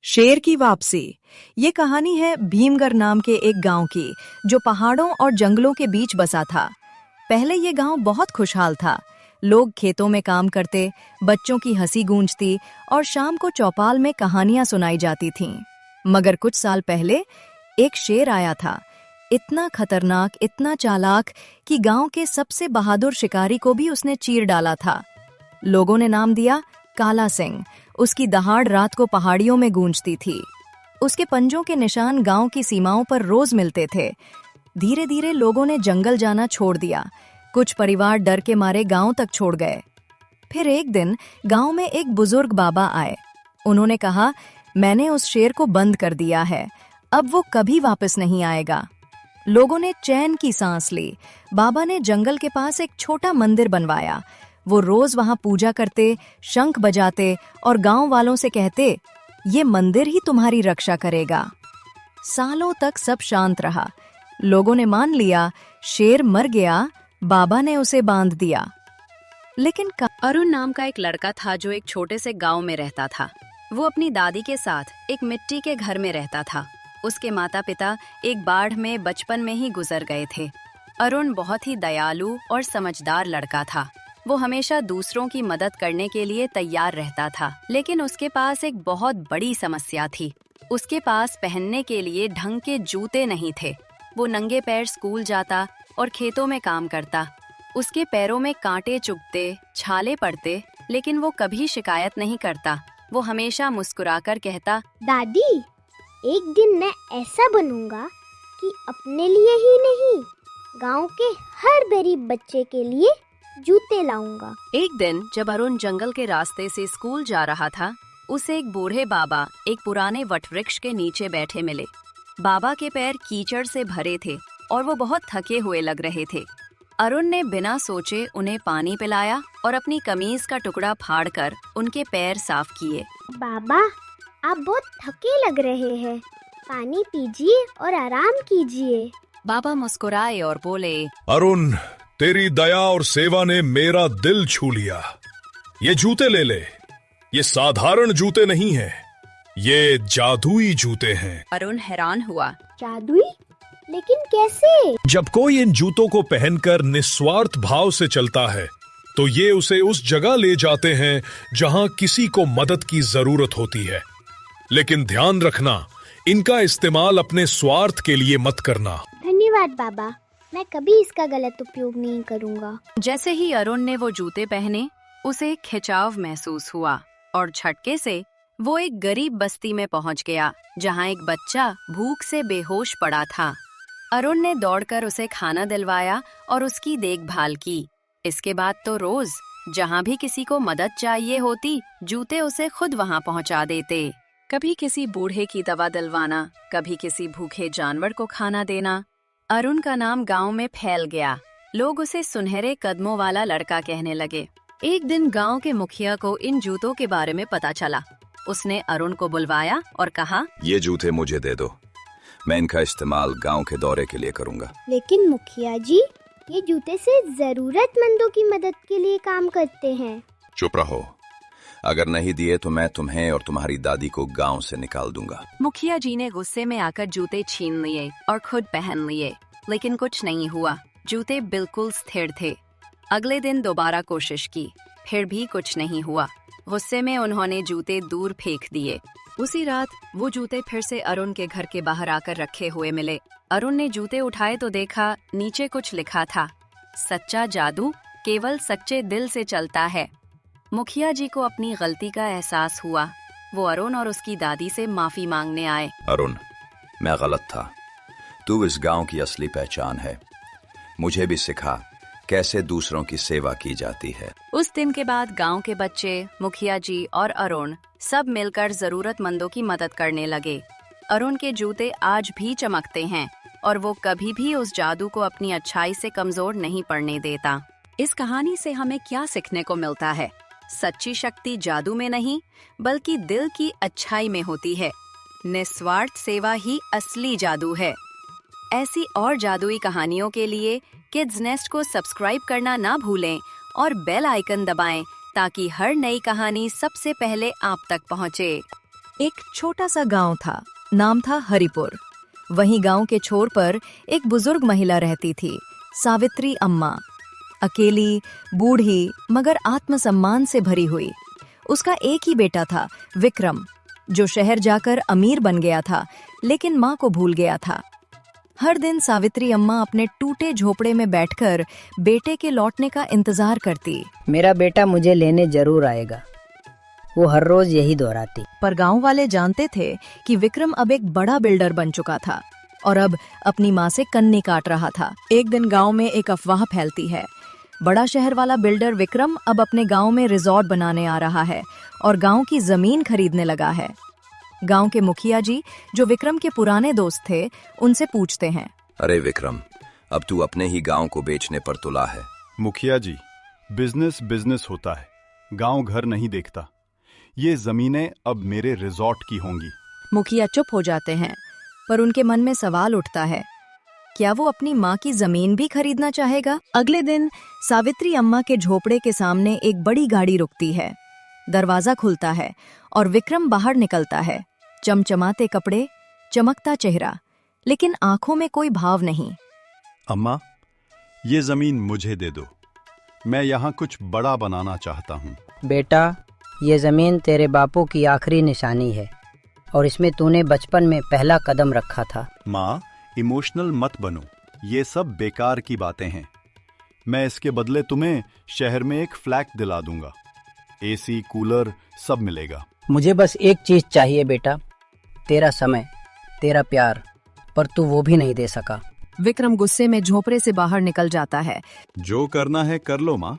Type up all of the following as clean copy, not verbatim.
शेर की वापसी। ये कहानी है भीमगढ़ नाम के एक गांव की, जो पहाड़ों और जंगलों के बीच बसा था। पहले ये गांव बहुत खुशहाल था। लोग खेतों में काम करते, बच्चों की हंसी गूंजती और शाम को चौपाल में कहानियां सुनाई जाती थीं। मगर कुछ साल पहले एक शेर आया था, इतना खतरनाक, इतना चालाक कि गांव के सबसे बहादुर शिकारी को भी उसने चीर डाला था। लोगों ने नाम दिया काला सिंह। उसकी दहाड़ रात को पहाड़ियों में गूंजती थी। उसके पंजों के निशान गांव की सीमाओं पर रोज मिलते थे। धीरे धीरे लोगों ने जंगल जाना छोड़ दिया। कुछ परिवार डर के मारे गांव तक छोड़ गए। फिर एक दिन गांव में एक बुजुर्ग बाबा आए। उन्होंने कहा, मैंने उस शेर को बंद कर दिया है, अब वो कभी वापस नहीं आएगा। लोगों ने चैन की सांस ली। बाबा ने जंगल के पास एक छोटा मंदिर बनवाया। वो रोज वहां पूजा करते, शंख बजाते और गांव वालों से कहते, ये मंदिर ही तुम्हारी रक्षा करेगा। सालों तक सब शांत रहा। लोगों ने मान लिया, शेर मर गया, बाबा ने उसे बांध दिया। लेकिन अरुण नाम का एक लड़का था जो एक छोटे से गांव में रहता था। वो अपनी दादी के साथ एक मिट्टी के घर में रहता था। उसके माता पिता एक बाढ़ में बचपन में ही गुजर गए थे। अरुण बहुत ही दयालु और समझदार लड़का था। वो हमेशा दूसरों की मदद करने के लिए तैयार रहता था। लेकिन उसके पास एक बहुत बड़ी समस्या थी। उसके पास पहनने के लिए ढंग के जूते नहीं थे। वो नंगे पैर स्कूल जाता और खेतों में काम करता। उसके पैरों में कांटे चुभते, छाले पड़ते, लेकिन वो कभी शिकायत नहीं करता। वो हमेशा मुस्कुराकर कहता, दादी, एक दिन मैं ऐसा बनूंगा कि अपने लिए ही नहीं, गांव के हर गरीब बच्चे के लिए जूते लाऊंगा। एक दिन जब अरुण जंगल के रास्ते से स्कूल जा रहा था, उसे एक बूढ़े बाबा एक पुराने वटवृक्ष के नीचे बैठे मिले। बाबा के पैर कीचड़ से भरे थे और वो बहुत थके हुए लग रहे थे। अरुण ने बिना सोचे उन्हें पानी पिलाया और अपनी कमीज का टुकड़ा फाड़कर उनके पैर साफ किए। बाबा, आप बहुत थके लग रहे हैं, पानी पीजिए और आराम कीजिए। बाबा मुस्कुराए और बोले, अरुण, तेरी दया और सेवा ने मेरा दिल छू लिया। ये जूते ले ले। ये साधारण जूते नहीं हैं, ये जादुई जूते हैं। अरुण हैरान हुआ। जादुई? लेकिन कैसे? जब कोई इन जूतों को पहनकर निस्वार्थ भाव से चलता है, तो ये उसे उस जगह ले जाते हैं जहां किसी को मदद की जरूरत होती है। लेकिन ध्यान रखना, इनका इस्तेमाल अपने स्वार्थ के लिए मत करना। धन्यवाद बाबा, मैं कभी इसका गलत उपयोग नहीं करूंगा। जैसे ही अरुण ने वो जूते पहने, उसे खिंचाव महसूस हुआ और झटके से वो एक गरीब बस्ती में पहुंच गया, जहां एक बच्चा भूख से बेहोश पड़ा था। अरुण ने दौड़कर उसे खाना दिलवाया और उसकी देखभाल की। इसके बाद तो रोज जहां भी किसी को मदद चाहिए होती, जूते उसे खुद वहां पहुंचा देते। कभी किसी बूढ़े की दवा दिलवाना, कभी किसी भूखे जानवर को खाना देना। अरुण का नाम गांव में फैल गया। लोग उसे सुनहरे कदमों वाला लड़का कहने लगे। एक दिन गांव के मुखिया को इन जूतों के बारे में पता चला। उसने अरुण को बुलवाया और कहा, ये जूते मुझे दे दो, मैं इनका इस्तेमाल गांव के दौरे के लिए करूंगा। लेकिन मुखिया जी, ये जूते से जरूरतमंदों की मदद के लिए काम करते हैं। चुप रहो, अगर नहीं दिए तो मैं तुम्हें और तुम्हारी दादी को गांव से निकाल दूंगा। मुखिया जी ने गुस्से में आकर जूते छीन लिए और खुद पहन लिए, लेकिन कुछ नहीं हुआ। जूते बिल्कुल स्थिर थे। अगले दिन दोबारा कोशिश की, फिर भी कुछ नहीं हुआ। गुस्से में उन्होंने जूते दूर फेंक दिए। उसी रात वो जूते फिर से अरुण के घर के बाहर आकर रखे हुए मिले। अरुण ने जूते उठाए तो देखा, नीचे कुछ लिखा था, सच्चा जादू केवल सच्चे दिल से चलता है। मुखिया जी को अपनी गलती का एहसास हुआ। वो अरुण और उसकी दादी से माफी मांगने आए। अरुण, मैं गलत था। तू इस गांव की असली पहचान है। मुझे भी सिखा कैसे दूसरों की सेवा की जाती है। उस दिन के बाद गांव के बच्चे, मुखिया जी और अरुण सब मिलकर जरूरतमंदों की मदद करने लगे। अरुण के जूते आज भी चमकते हैं और वो कभी भी उस जादू को अपनी अच्छाई से कमजोर नहीं पड़ने देता। इस कहानी से हमें क्या सीखने को मिलता है? सच्ची शक्ति जादू में नहीं, बल्कि दिल की अच्छाई में होती है। निस्वार्थ सेवा ही असली जादू है। ऐसी और जादुई कहानियों के लिए किड्स नेस्ट को सब्सक्राइब करना ना भूलें और बेल आइकन दबाएं, ताकि हर नई कहानी सबसे पहले आप तक पहुंचे। एक छोटा सा गांव था, नाम था हरिपुर। वहीं गांव के छोर पर एक बुजुर्ग महिला रहती थी, सावित्री अम्मा। अकेली, बूढ़ी, मगर आत्मसम्मान से भरी हुई। उसका एक ही बेटा था, विक्रम, जो शहर जाकर अमीर बन गया था, लेकिन माँ को भूल गया था। हर दिन सावित्री अम्मा अपने टूटे झोपड़े में बैठकर बेटे के लौटने का इंतजार करती। मेरा बेटा मुझे लेने जरूर आएगा, वो हर रोज यही दोहराती। पर गांव वाले जानते थे कि विक्रम अब एक बड़ा बिल्डर बन चुका था और अब अपनी माँ से कन्नी काट रहा था। एक दिन गांव में एक अफवाह फैलती है, बड़ा शहर वाला बिल्डर विक्रम अब अपने गांव में रिजॉर्ट बनाने आ रहा है और गांव की जमीन खरीदने लगा है। गांव के मुखिया जी, जो विक्रम के पुराने दोस्त थे, उनसे पूछते हैं, अरे विक्रम, अब तू अपने ही गांव को बेचने पर तुला है। मुखिया जी, बिजनेस बिजनेस होता है, गांव घर नहीं देखता। ये जमीनें अब मेरे रिजॉर्ट की होंगी। मुखिया चुप हो जाते हैं, पर उनके मन में सवाल उठता है, क्या वो अपनी माँ की जमीन भी खरीदना चाहेगा? अगले दिन सावित्री अम्मा के झोपड़े के सामने एक बड़ी गाड़ी रुकती है। दरवाजा खुलता है और विक्रम बाहर निकलता है। चमचमाते कपड़े, चमकता चेहरा, लेकिन आंखों में कोई भाव नहीं। अम्मा, ये जमीन मुझे दे दो, मैं यहाँ कुछ बड़ा बनाना चाहता हूँ। बेटा, ये जमीन तेरे बापू की आखिरी निशानी है और इसमें तूने बचपन में पहला कदम रखा था। माँ, इमोशनल मत बनो, ये सब बेकार की बातें हैं। मैं इसके बदले तुम्हें शहर में एक फ्लैट दिला दूंगा, एसी, कूलर सब मिलेगा। मुझे बस एक चीज चाहिए बेटा, तेरा समय, तेरा प्यार, पर तू वो भी नहीं दे सका। विक्रम गुस्से में झोपड़े से बाहर निकल जाता है। जो करना है कर लो माँ,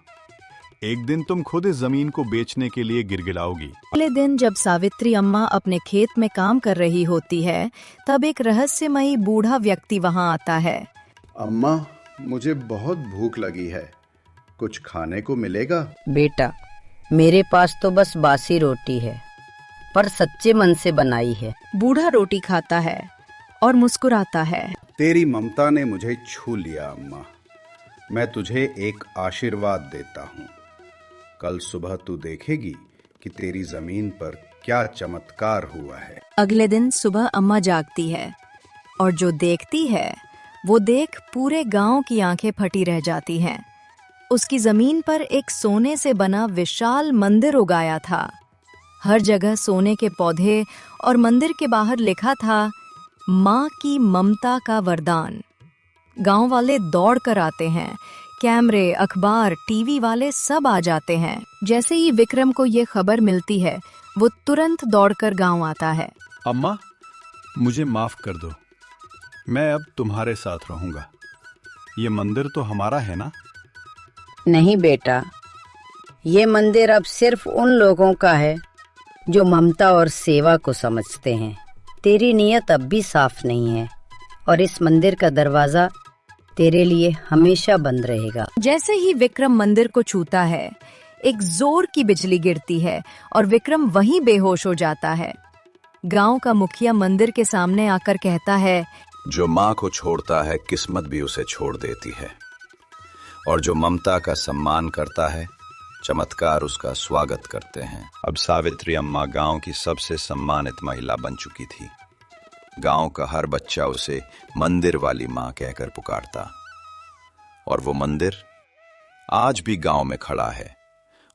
एक दिन तुम खुद इस जमीन को बेचने के लिए गिड़गिड़ाओगी। अगले दिन जब सावित्री अम्मा अपने खेत में काम कर रही होती है, तब एक रहस्यमयी बूढ़ा व्यक्ति वहां आता है। अम्मा, मुझे बहुत भूख लगी है, कुछ खाने को मिलेगा? बेटा, मेरे पास तो बस बासी रोटी है, पर सच्चे मन से बनाई है। बूढ़ा रोटी खाता है और मुस्कुराता है। तेरी ममता ने मुझे छू लिया अम्मा, मैं तुझे एक आशीर्वाद देता हूँ। कल सुबह तू देखेगी कि तेरी जमीन पर क्या चमत्कार हुआ है। अगले दिन सुबह अम्मा जागती है और जो देखती है वो देख पूरे गांव की आंखें फटी रह जाती हैं। उसकी जमीन पर एक सोने से बना विशाल मंदिर उगाया था। हर जगह सोने के पौधे और मंदिर के बाहर लिखा था, माँ की ममता का वरदान। गांव वाले दौड़ कर आते हैं, कैमरे, अखबार, टीवी वाले सब आ जाते हैं। जैसे ही विक्रम को ये खबर मिलती है, वो तुरंत दौड़कर गांव आता है। अम्मा, मुझे माफ कर दो, मैं अब तुम्हारे साथ रहूंगा। ये मंदिर तो हमारा है ना? नहीं बेटा, ये मंदिर अब सिर्फ उन लोगों का है जो ममता और सेवा को समझते हैं। तेरी नीयत अब भी साफ नहीं है और इस मंदिर का दरवाजा तेरे लिए हमेशा बंद रहेगा। जैसे ही विक्रम मंदिर को छूता है, एक जोर की बिजली गिरती है और विक्रम वहीं बेहोश हो जाता है। गांव का मुखिया मंदिर के सामने आकर कहता है, जो माँ को छोड़ता है किस्मत भी उसे छोड़ देती है, और जो ममता का सम्मान करता है चमत्कार उसका स्वागत करते हैं। अब सावित्री अम्मा गांव की सबसे सम्मानित महिला बन चुकी थी। गांव का हर बच्चा उसे मंदिर वाली माँ कहकर पुकारता, और वो मंदिर आज भी गांव में खड़ा है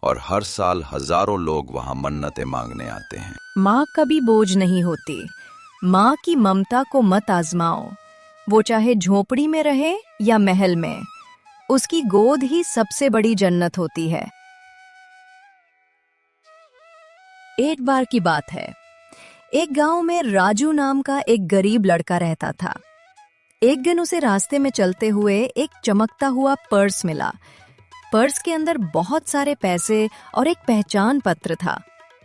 और हर साल हजारों लोग वहां मन्नतें मांगने आते हैं। माँ कभी बोझ नहीं होती। माँ की ममता को मत आजमाओ, वो चाहे झोपड़ी में रहे या महल में, उसकी गोद ही सबसे बड़ी जन्नत होती है। एक बार की बात है, एक गांव में राजू नाम का एक गरीब लड़का रहता था। एक दिन उसे रास्ते में चलते हुए एक चमकता हुआ पर्स मिला। पर्स के अंदर बहुत सारे पैसे और एक पहचान पत्र था।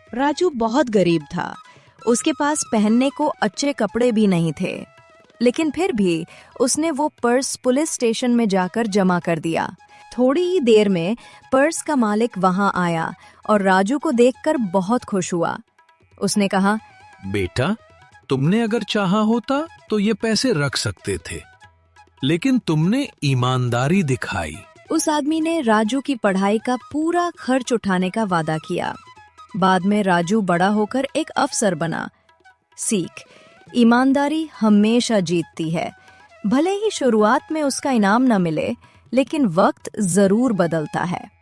राजू बहुत गरीब था, उसके पास पहनने को अच्छे कपड़े भी नहीं थे, लेकिन फिर भी उसने वो पर्स पुलिस स्टेशन में जाकर जमा कर दिया। थोड़ी ही देर में पर्स का मालिक वहां आया और राजू को देखकर बहुत खुश हुआ। उसने कहा, बेटा, तुमने अगर चाहा होता तो ये पैसे रख सकते थे, लेकिन तुमने ईमानदारी दिखाई। उस आदमी ने राजू की पढ़ाई का पूरा खर्च उठाने का वादा किया। बाद में राजू बड़ा होकर एक अफसर बना। सीख: ईमानदारी हमेशा जीतती है। भले ही शुरुआत में उसका इनाम न मिले, लेकिन वक्त जरूर बदलता है।